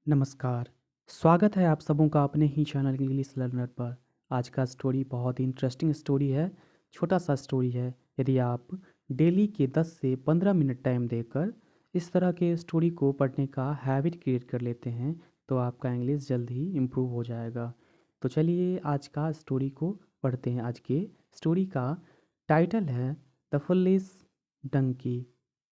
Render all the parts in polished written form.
नमस्कार। स्वागत है आप सबों का अपने ही चैनल इंग्लिश लर्नर पर। आज का स्टोरी बहुत ही इंटरेस्टिंग स्टोरी है। छोटा सा स्टोरी है। यदि आप डेली के 10 से 15 मिनट टाइम देकर इस तरह के स्टोरी को पढ़ने का हैबिट क्रिएट कर लेते हैं तो आपका इंग्लिश जल्द ही इम्प्रूव हो जाएगा। तो चलिए आज का स्टोरी को पढ़ते हैं। आज के स्टोरी का टाइटल है the foolish donkey.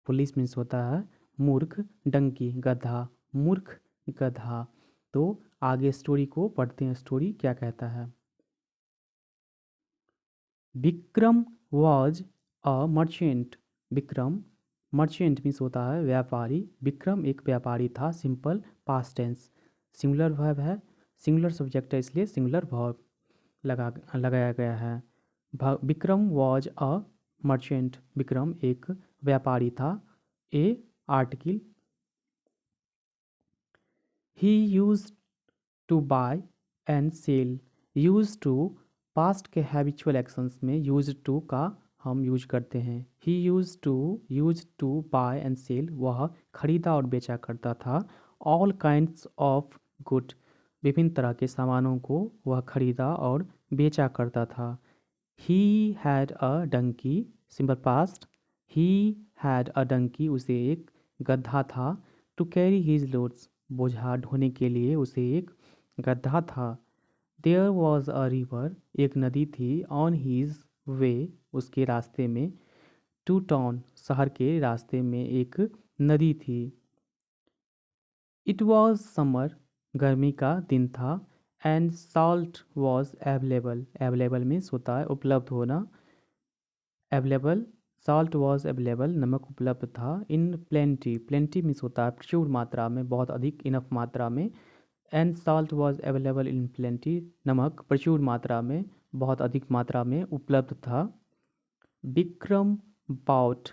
Foolish means होता है मूर्ख, डंकी गधा, मूर्ख गधा। तो आगे स्टोरी को पढ़ते हैं। स्टोरी क्या कहता है। Vikram was a merchant. Vikram merchant means होता है व्यापारी। विक्रम एक व्यापारी था। Simple past tense, singular verb है। सिंगुलर सब्जेक्ट है इसलिए सिंगुलर वर्ब लगाया गया है। Vikram was a merchant. Vikram एक व्यापारी था। A article he used to buy and sell. Used to past के हैबिचुअल एक्शंस में यूज टू का हम यूज करते हैं। He used to buy and sell, वह खरीदा और बेचा करता था। ऑल काइंड्स ऑफ गुड, विभिन्न तरह के सामानों को वह खरीदा और बेचा करता था। He had a donkey, simple past. He had a donkey, उसे एक गधा था। टू कैरी हिज लोड्स, बोझा ढोने के लिए उसे एक गधा था। देयर वॉज अ रिवर, एक नदी थी। ऑन हीज वे, उसके रास्ते में। टू टाउन, शहर के रास्ते में एक नदी थी। इट वॉज समर, गर्मी का दिन था। And salt was available. Available means होता है उपलब्ध होना। अवेलेबल, सॉल्ट वॉज अवेलेबल, नमक उपलब्ध था। इन प्लेंटी, प्लेंटी मीन्स होता है प्रचुर मात्रा में, बहुत अधिक, इनफ मात्रा में। And salt was available in plenty, नमक प्रचुर मात्रा में, बहुत अधिक मात्रा में उपलब्ध था। विक्रम बाउट,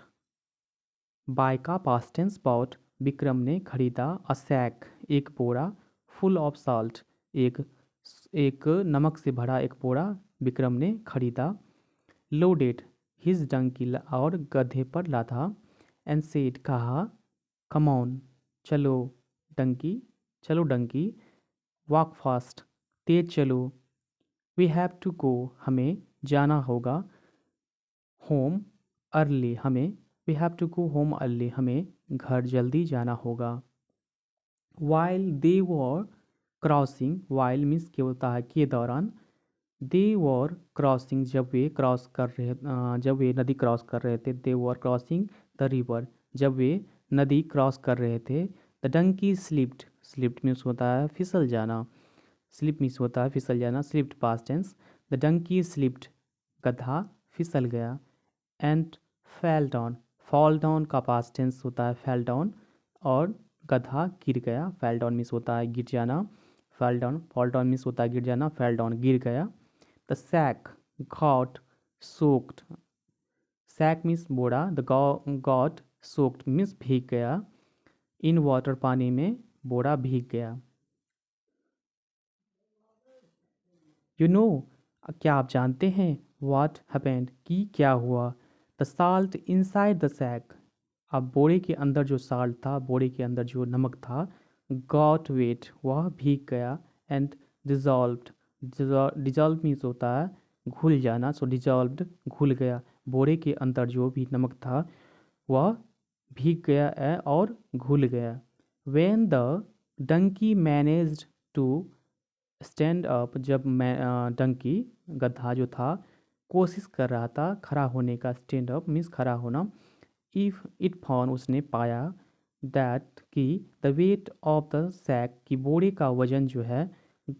बाय का पास्ट टेंस बाउट, विक्रम ने खरीदा। अ सैक, एक बोरा। फुल ऑफ सॉल्ट, एक एक नमक से भरा एक बोरा विक्रम ने खरीदा। लोडेड हिज डंकी, और गधे पर लादा। एंड सेड, कहा। कम ऑन, चलो डंकी, चलो डंकी। वॉक फास्ट, तेज चलो। वी हैव टू गो, हमें जाना होगा। होम अर्ली, हमें, we have to go home early, हमें घर जल्दी जाना होगा। While they were crossing, while means के होता है के दौरान। दे वर क्रॉसिंग, जब वे नदी क्रॉस कर रहे थे। They were crossing the river, जब वे नदी क्रॉस कर रहे थे। The donkey slipped, slipped means होता है फिसल जाना। स्लिप मीन्स होता है फिसल जाना, slipped past tense. The donkey slipped, गधा फिसल गया। And fell down, fall down का पास्ट टेंस होता है फेल डाउन, और गधा गिर गया। फेल डाउन मीन्स होता है गिर जाना। फॉल डाउन मीन्स होता है गिर जाना। फेल डाउन गिर गया। The sack got soaked, sack means बोरा। द गॉट सोक्ड मीन्स भीग गया। इन वाटर, पानी में, बोरा भीग गया। यू नो, क्या आप जानते हैं। व्हाट हैपेंड, कि क्या हुआ। The salt inside the sack, अब बोरे के अंदर जो साल्ट था, बोरे के अंदर जो नमक था, गॉट वेट, वह भीग गया। एंड डिजॉल्व्ड, डिजॉल्व मीन्स होता है घुल जाना। सो डिजॉल्व्ड, घुल गया। बोरे के अंदर जो भी नमक था वह भीग गया है और घुल गया। When the donkey managed to stand up, जब मैं डंकी गधा जो था कोशिश कर रहा था खड़ा होने का। स्टैंड अप मीन्स खड़ा होना। इफ इट फाउंड, उसने पाया। दैट कि the weight of the sack, की बोरे का वजन जो है।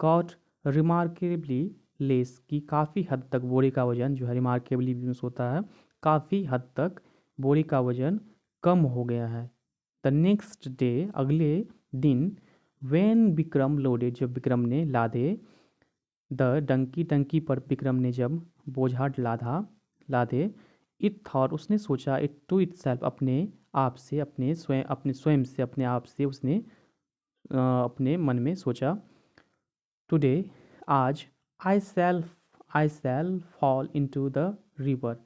गॉट रिमार्केबली लेस, की काफ़ी हद तक बोरे का वजन जो है, रिमार्केबली मीन्स होता है काफ़ी हद तक बोरे का वजन कम हो गया है। द नेक्स्ट डे, अगले दिन। वेन विक्रम लोडेड, जब विक्रम ने लादे। द डंकी, डंकी पर विक्रम ने जब बोझा लादे। इट थॉट, उसने सोचा। इट टू इट सेल्फ, अपने आप से, अपने स्वयं से, अपने आप से उसने अपने मन में सोचा। टुडे, आज। I shall fall into the river,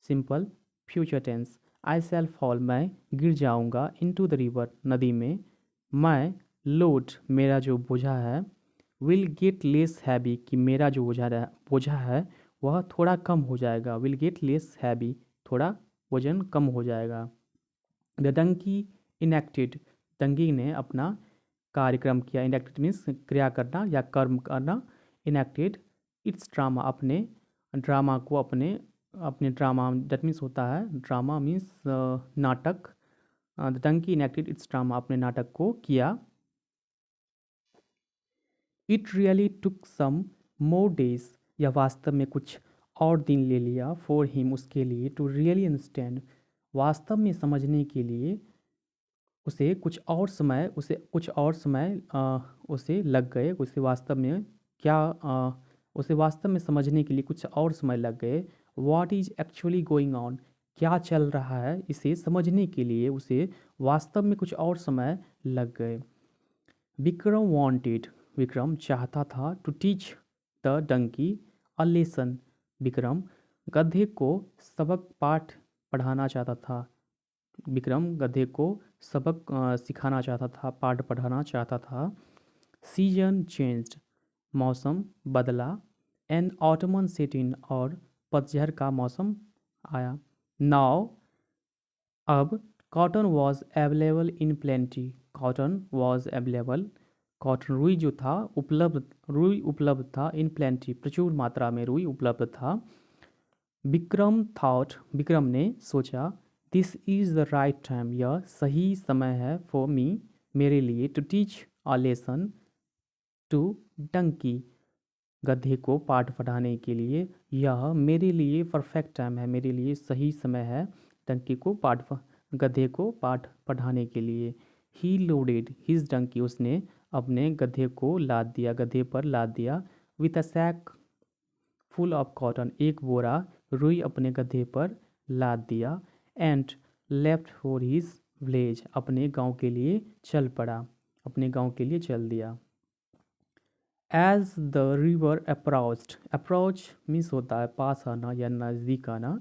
simple future tense. I shall fall, मैं गिर जाऊंगा। इनटू द रिवर, नदी में। मैं लोड मेरा जो बोझा है, विल गेट लेस हैवी कि मेरा जो बोझा है वह थोड़ा कम हो जाएगा, विल गेट लेस हैवी थोड़ा वजन कम हो जाएगा। द डंकी इनेक्टेड, डंकी ने अपना कार्यक्रम किया, इनेक्टेड मीन्स क्रिया करना या कर्म करना, इनेक्टेड इट्स ड्रामा अपने ड्रामा को अपने अपने ड्रामा दैट मीन्स होता है ड्रामा मीन्स नाटक, the donkey enacted its drama अपने नाटक को किया। It really took some more days, यह वास्तव में कुछ और दिन ले लिया, फॉर हिम उसके लिए, टू रियली अंडरस्टैंड वास्तव में समझने के लिए उसे कुछ और समय उसे लग गए, उसे वास्तव में उसे वास्तव में समझने के लिए कुछ और समय लग गए। What is actually going on, क्या चल रहा है इसे समझने के लिए उसे वास्तव में कुछ और समय लग गए। विक्रम वांटेड, विक्रम चाहता था, to teach the donkey a lesson, Vikram गधे को सबक पाठ पढ़ाना चाहता था, विक्रम गधे को सबक सिखाना चाहता था, पाठ पढ़ाना चाहता था। सीजन चेंज्ड, मौसम बदला, एंड ऑटमन सेट इन और पतझड़ का मौसम आया। नाउ अब cotton was available in plenty, cotton was available, cotton रुई उपलब्ध था, इन प्लेंटी प्रचुर मात्रा में रुई उपलब्ध था। विक्रम थॉट, विक्रम ने सोचा, this is the right time, यह सही समय है, फॉर मी मेरे लिए, to teach a lesson to donkey गधे को पाठ पढ़ाने के लिए, यह मेरे लिए परफेक्ट टाइम है, मेरे लिए सही समय है डंकी को गधे को पाठ पढ़ाने के लिए। ही लोडेड हिज डंकी, उसने अपने गधे को लाद दिया, गधे पर लाद दिया, with a sack full of cotton, एक बोरा रुई अपने गधे पर लाद दिया। And left for his village, अपने गांव के लिए चल पड़ा, अपने गांव के लिए चल दिया। As the river approached, approach means होता है पास आना या नज़दीक आना।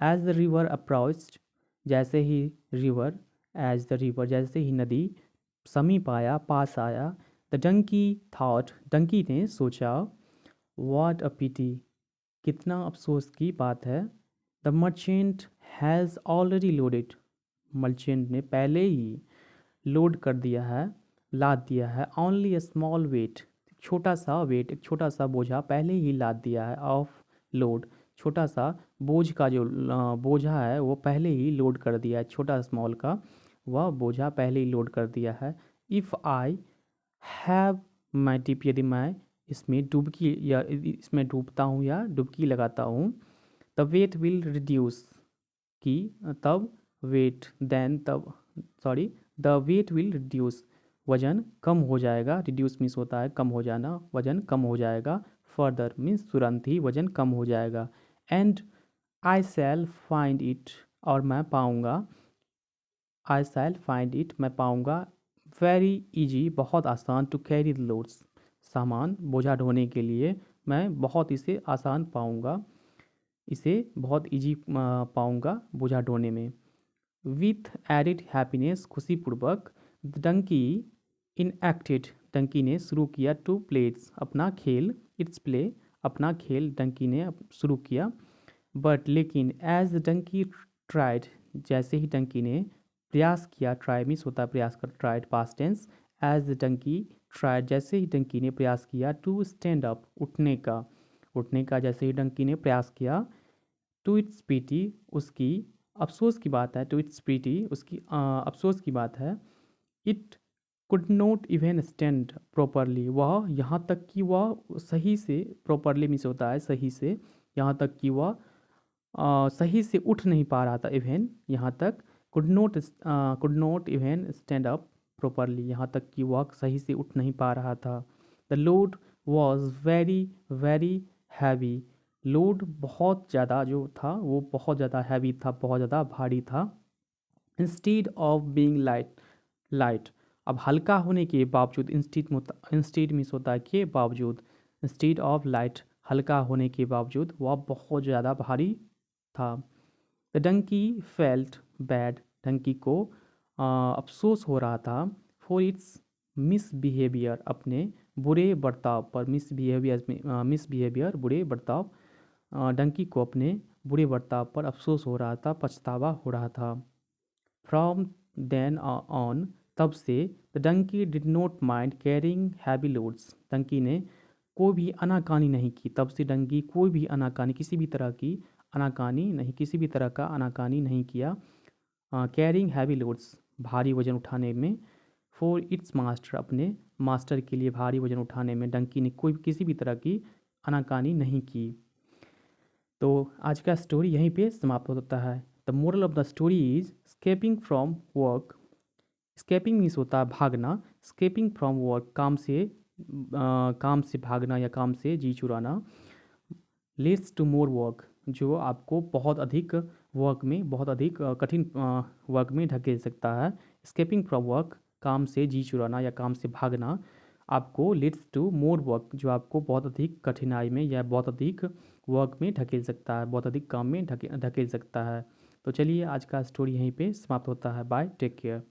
एज द रिवर अप्रोच्ड, जैसे ही रिवर, एज द रिवर जैसे ही नदी समीप आया, पास आया। द डंकी थॉट, डंकी ने सोचा, व्हाट अ पिटी, कितना अफसोस की बात है। The merchant has already loaded, merchant ने पहले ही लोड कर दिया है, लाद दिया है। ओनली अ स्मॉल वेट, छोटा सा वेट, एक छोटा सा बोझा पहले ही लाद दिया है। ऑफ लोड, छोटा सा बोझ का जो बोझा है वो पहले ही लोड कर दिया है, छोटा स्मॉल का वह बोझा पहले ही लोड कर दिया है। If I have my tip, यदि मैं इसमें डुबकी या इसमें डूबता हूँ या डुबकी लगाता हूँ, द वेट विल रिड्यूस, कि तब वेट देन तब sorry the weight will reduce, वजन कम हो जाएगा, रिड्यूस मीन्स होता है कम हो जाना, वजन कम हो जाएगा। फर्दर मीन्स तुरंत ही वजन कम हो जाएगा। And I shell find it, और मैं पाऊँगा, आई शैल फाइंड इट मैं पाऊँगा, वेरी ईजी बहुत आसान, टू कैरी द लोड्स, सामान बोझा ढोने के लिए मैं बहुत इसे आसान पाऊँगा, इसे बहुत ईजी पाऊँगा बोझा ढोने में। विथ एडिड हैप्पीनेस, खुशीपूर्वक, डंकी इन एक्टेड, डंकी ने शुरू किया, टू प्लेट्स अपना खेल, इट्स प्ले अपना खेल डंकी ने शुरू किया। बट लेकिन, एज डंकी ट्राइड, जैसे ही डंकी ने प्रयास किया, ट्राई मीन्स होता है प्रयास कर, tried past tense, as donkey tried जैसे ही डंकी ने प्रयास किया, टू स्टैंड अप उठने का जैसे ही डंकी ने प्रयास किया, टू इट्स पीटी उसकी अफसोस की बात है, टू इट्स पीटी उसकी अफसोस की बात है। It could not even stand properly, वह यहाँ तक कि वह सही से, प्रॉपरली मीन्स होता है सही से, यहाँ तक कि वह सही से उठ नहीं पा रहा था, इवन यहाँ तक, could not even stand up properly, यहाँ तक कि वह सही से उठ नहीं पा रहा था। The load was very very heavy, load बहुत ज़्यादा जो था वो बहुत ज़्यादा हैवी था, बहुत ज़्यादा भारी था। इंस्टीड ऑफ बीइंग लाइट, अब हल्का होने के बावजूद, इंस्टीड मीन्स होता है के बावजूद, इंस्टीड ऑफ लाइट हल्का होने के बावजूद वह बहुत ज़्यादा भारी था। द डंकी फेल्ट बैड, डंकी को अफसोस हो रहा था, फॉर इट्स मिसबिहेवियर अपने बुरे बर्ताव पर, मिसबिहेवियर बुरे बर्ताव, डंकी को अपने बुरे बर्ताव पर अफसोस हो रहा था, पछतावा हो रहा था। फ्रॉम देन ऑन, तब से, the donkey did not mind carrying heavy loads, डंकी ने कोई भी आनाकानी नहीं की। तब से डंकी कोई भी आनाकानी, किसी भी तरह की आनाकानी नहीं, किसी भी तरह का आनाकानी नहीं किया। कैरिंग हैवी लोड्स, भारी वजन उठाने में। फॉर इट्स मास्टर, अपने मास्टर के लिए भारी वजन उठाने में डंकी ने कोई किसी भी तरह की आनाकानी नहीं की। तो आज का स्टोरी यहीं पे समाप्त होता है। The moral of the story is escaping from work, escaping means होता है भागना, स्केपिंग फ्रॉम वर्क काम से भागना या काम से जी चुराना, लीड्स टू मोर वर्क, जो आपको बहुत अधिक वर्क में, बहुत अधिक कठिन वर्क में ढकेल सकता है। स्केपिंग फ्रॉम वर्क, काम से जी चुराना या काम से भागना, आपको लीड्स टू मोर वर्क, जो आपको बहुत अधिक कठिनाई में या बहुत अधिक वर्क में ढकेल सकता है, बहुत अधिक काम में ढकेल सकता है। तो चलिए आज का स्टोरी यहीं पे समाप्त होता है। Bye, take care.